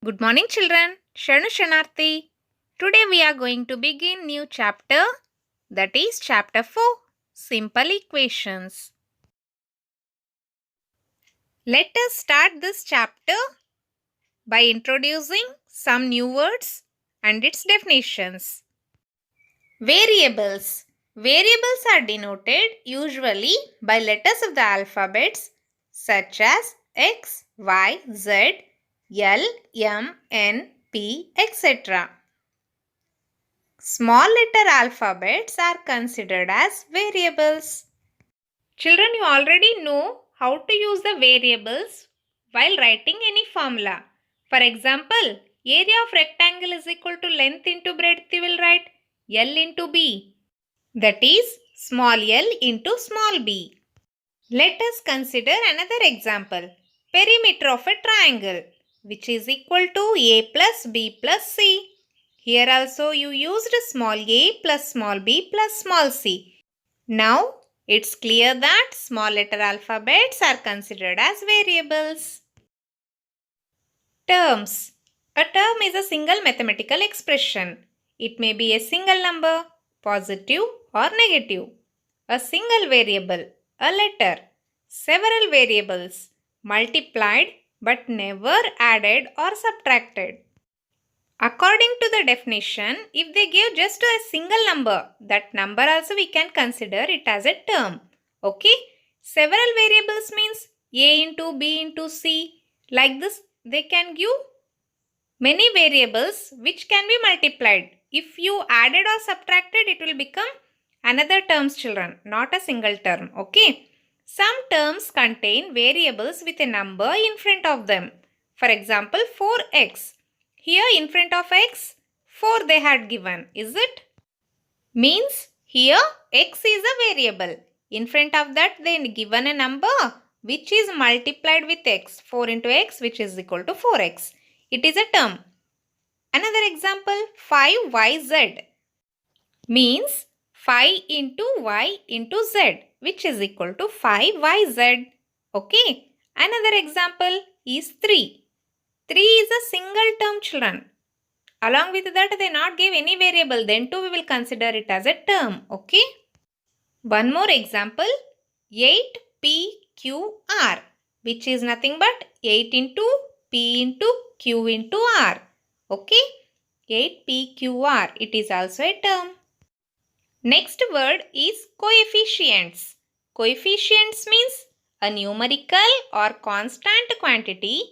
Good morning, children. Shanu Shanarthi. Today we are going to begin new chapter, that is chapter 4, Simple Equations. Let us start this chapter by introducing some new words and its definitions. Variables. Variables are denoted usually by letters of the alphabets such as X, Y, Z, L, M, N, P, etc. Small letter alphabets are considered as variables. Children, you already know how to use the variables while writing any formula. For example, area of rectangle is equal to length into breadth. You will write L into B. That is small l into small b. Let us consider another example. Perimeter of a triangle, which is equal to a plus b plus c. Here also you used small a plus small b plus small c. Now it's clear that small letter alphabets are considered as variables. Terms. A term is a single mathematical expression. It may be a single number, positive or negative, a single variable, a letter, several variables, multiplied but never added or subtracted. According to the definition, if they give just a single number, that number also we can consider it as a term. Okay? Several variables means A into B into C. Like this, they can give many variables which can be multiplied. If you added or subtracted, it will become another terms, children, not a single term. Okay? Some terms contain variables with a number in front of them. For example, 4x. Here in front of x, 4 they had given. Is it? Means here x is a variable. In front of that they given a number which is multiplied with x. 4 into x which is equal to 4x. It is a term. Another example, 5yz means 5 into y into z which is equal to 5yz. Okay. Another example is 3. 3 is a single term, children. Along with that, they not give any variable. Then too we will consider it as a term. Okay. One more example, 8pqr, which is nothing but 8 into p into q into r. Okay. 8pqr. It is also a term. Next word is coefficients. Coefficients means a numerical or constant quantity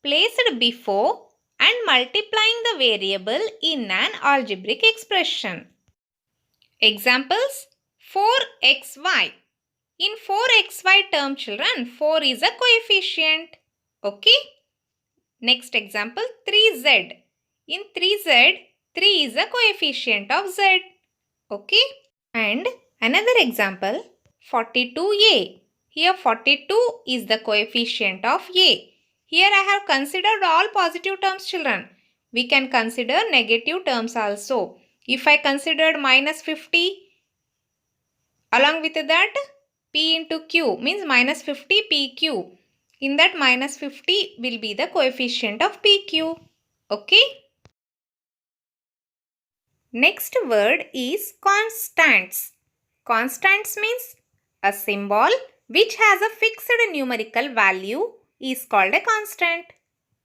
placed before and multiplying the variable in an algebraic expression. Examples, 4xy. In 4xy term, children, 4 is a coefficient. Okay. Next example, 3z. In 3z, 3 is a coefficient of z. Okay. And another example, 42a. Here 42 is the coefficient of a. Here I have considered all positive terms, children. We can consider negative terms also. If I considered minus 50, along with that p into q means minus 50 pq. In that minus 50 will be the coefficient of pq. Okay. Next word is constants. Constants means a symbol which has a fixed numerical value is called a constant.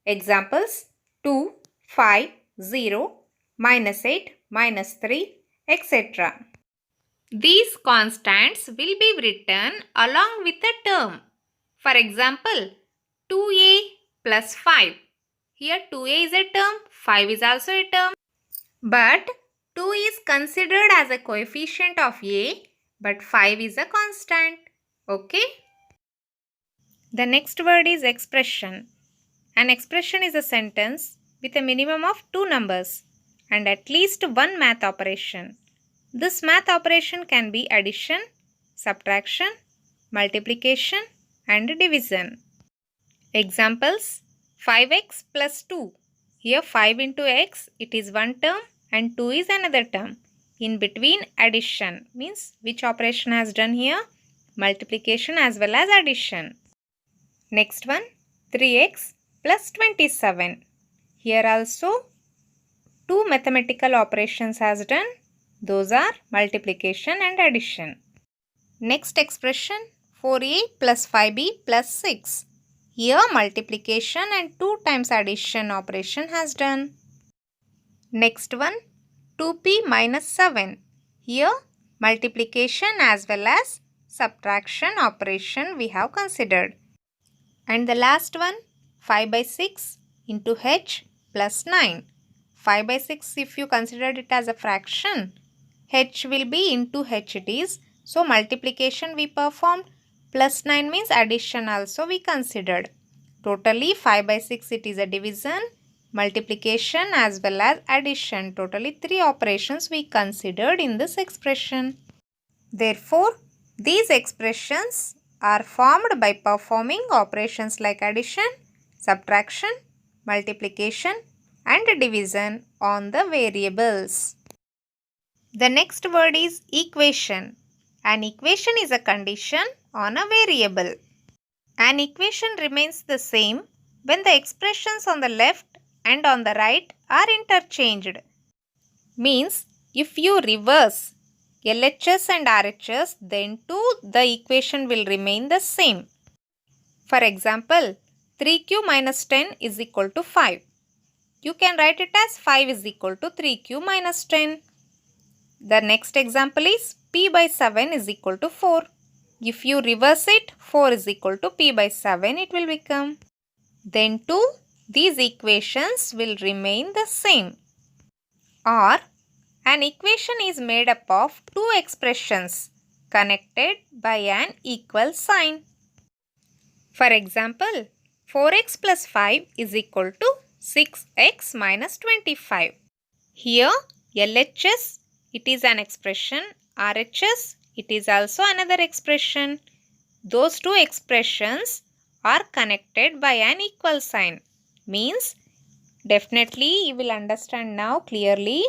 Examples, 2, 5, 0, -8, -3, etc. These constants will be written along with a term. For example, 2a plus 5. Here 2a is a term, 5 is also a term. But 2 is considered as a coefficient of a, but 5 is a constant. Okay? The next word is expression. An expression is a sentence with a minimum of 2 numbers and at least one math operation. This math operation can be addition, subtraction, multiplication and division. Examples, 5x plus 2. Here 5 into x, it is one term and 2 is another term. In between, addition means which operation has done here? Multiplication as well as addition. Next one, 3x plus 27. Here also two mathematical operations has done. Those are multiplication and addition. Next expression 4a plus 5b plus 6. Here multiplication and 2 times addition operation has done. Next one 2p minus 7. Here multiplication as well as subtraction operation we have considered. And the last one 5 by 6 into h plus 9. 5 by 6 if you considered it as a fraction, h will be into h it is. So multiplication we performed, plus 9 means addition also we considered. Totally 5 by 6 it is a division, multiplication as well as addition. Totally 3 operations we considered in this expression. Therefore, these expressions are formed by performing operations like addition, subtraction, multiplication and division on the variables. The next word is equation. An equation is a condition on a variable. An equation remains the same when the expressions on the left and on the right are interchanged. Means if you reverse LHS and RHS, then too the equation will remain the same. For example, 3q minus 10 is equal to 5. You can write it as 5 is equal to 3q minus 10. The next example is p by 7 is equal to 4. If you reverse it, 4 is equal to p by 7 it will become. Then too, these equations will remain the same. Or, an equation is made up of two expressions connected by an equal sign. For example, 4x plus 5 is equal to 6x minus 25. Here, LHS, it is an expression. RHS, it is also another expression. Those two expressions are connected by an equal sign. Means, definitely you will understand now clearly.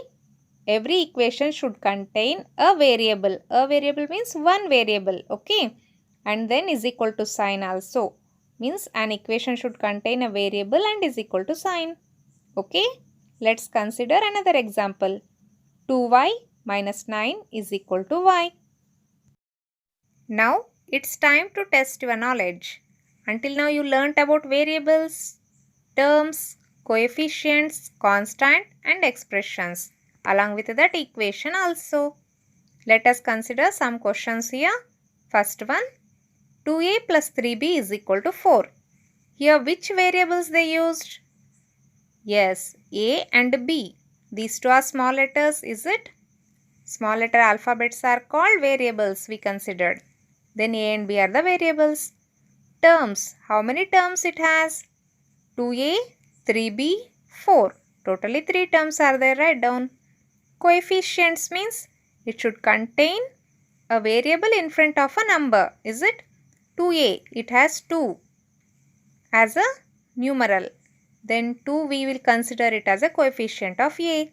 Every equation should contain a variable. A variable means one variable. Okay. And then is equal to sign also. Means an equation should contain a variable and is equal to sign. Okay. Let's consider another example. 2y minus 9 is equal to y. Now it's time to test your knowledge. Until now you learnt about variables, terms, coefficients, constant and expressions. Along with that equation also. Let us consider some questions here. First one, 2a plus 3b is equal to 4. Here which variables they used? Yes, a and b. These two are small letters, is it? Small letter alphabets are called variables we considered. Then a and b are the variables. Terms, how many terms it has? 2a, 3b, 4. Totally 3 terms are there, write down. Coefficients means it should contain a variable in front of a number, is it? 2a, it has 2 as a numeral. Then 2 we will consider it as a coefficient of a.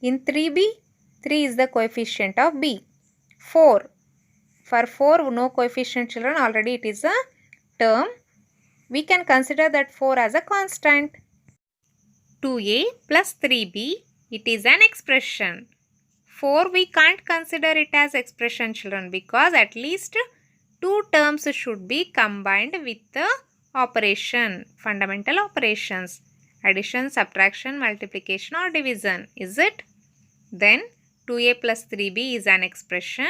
In 3b, 3 is the coefficient of b. 4, for 4 no coefficient children, already it is a term. We can consider that 4 as a constant. 2a plus 3b, it is an expression. 4 we can't consider it as expression children because at least 2 terms should be combined with the operation, fundamental operations, addition, subtraction, multiplication or division, is it? Then 2a plus 3b is an expression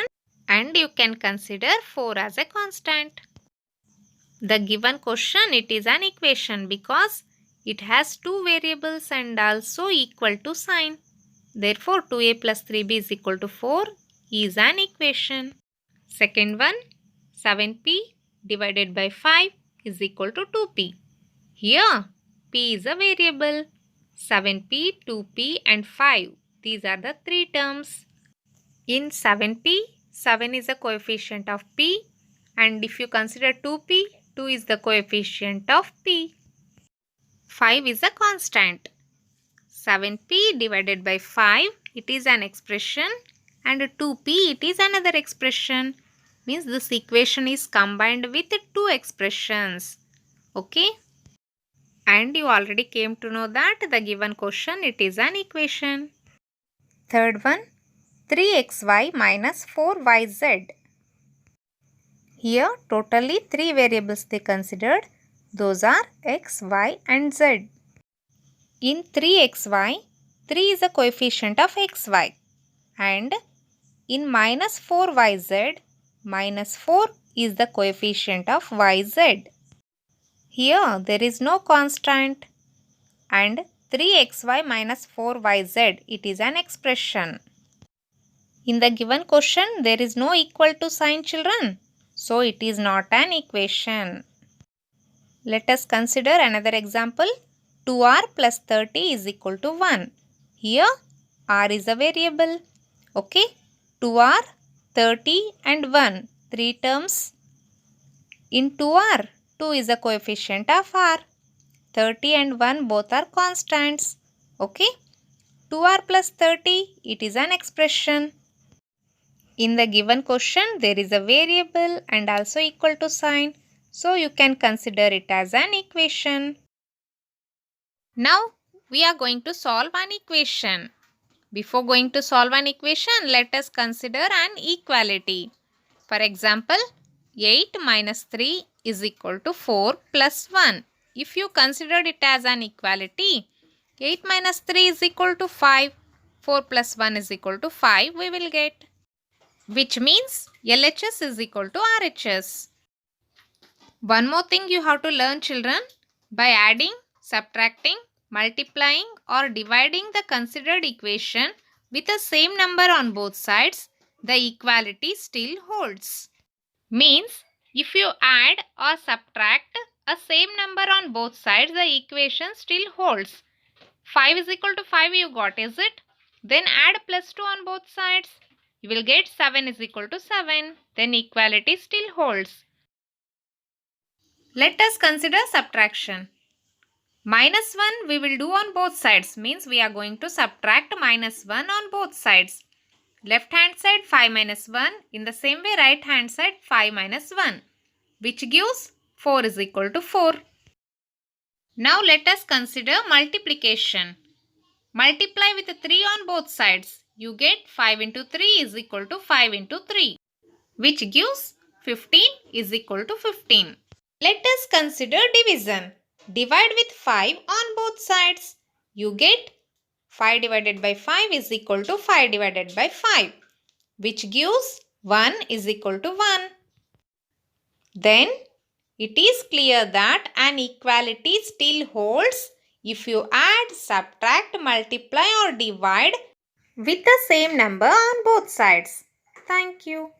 and you can consider 4 as a constant. The given question, it is an equation because it has two variables and also equal to sign. Therefore, 2a plus 3b is equal to 4 is an equation. Second one, 7p divided by 5 is equal to 2p. Here, p is a variable. 7p, 2p and 5. These are the three terms. In 7p, 7 is a coefficient of p, and if you consider 2p, 2 is the coefficient of p. 5 is a constant. 7p divided by 5, it is an expression, and 2p, it is another expression. Means this equation is combined with two expressions. Okay. And you already came to know that the given question, it is an equation. Third one, 3xy minus 4yz. Here totally 3 variables they considered. Those are x, y and z. In 3xy, 3 is a coefficient of xy, and in minus 4yz, minus 4 is the coefficient of yz. Here there is no constant, and 3xy minus 4yz, it is an expression. In the given question, there is no equal to sign, children, so it is not an equation. Let us consider another example. 2r plus 30 is equal to 1. Here r is a variable. Okay, 2r, 30 and 1. 3 terms. In 2r, 2 is a coefficient of r. 30 and 1 both are constants. Okay, 2r plus 30, it is an expression. In the given question, there is a variable and also equal to sign. So you can consider it as an equation. Now we are going to solve an equation. Before going to solve an equation, let us consider an equality. For example, 8 minus 3 is equal to 4 plus 1. If you considered it as an equality, 8 minus 3 is equal to 5. 4 plus 1 is equal to 5 we will get. Which means LHS is equal to RHS. One more thing you have to learn, children. By adding, subtracting, multiplying or dividing the considered equation with the same number on both sides, the equality still holds. Means if you add or subtract a same number on both sides, the equation still holds. 5 is equal to 5 you got, is it? Then add plus 2 on both sides. You will get 7 is equal to 7. Then equality still holds. Let us consider subtraction. Minus 1 we will do on both sides. Means we are going to subtract minus 1 on both sides. Left hand side 5 minus 1. In the same way right hand side 5 minus 1. Which gives 4 is equal to 4. Now let us consider multiplication. Multiply with 3 on both sides. You get 5 into 3 is equal to 5 into 3. Which gives 15 is equal to 15. Let us consider division. Divide with 5 on both sides. You get 5 divided by 5 is equal to 5 divided by 5. Which gives 1 is equal to 1. Then it is clear that an equality still holds if you add, subtract, multiply or divide with the same number on both sides. Thank you.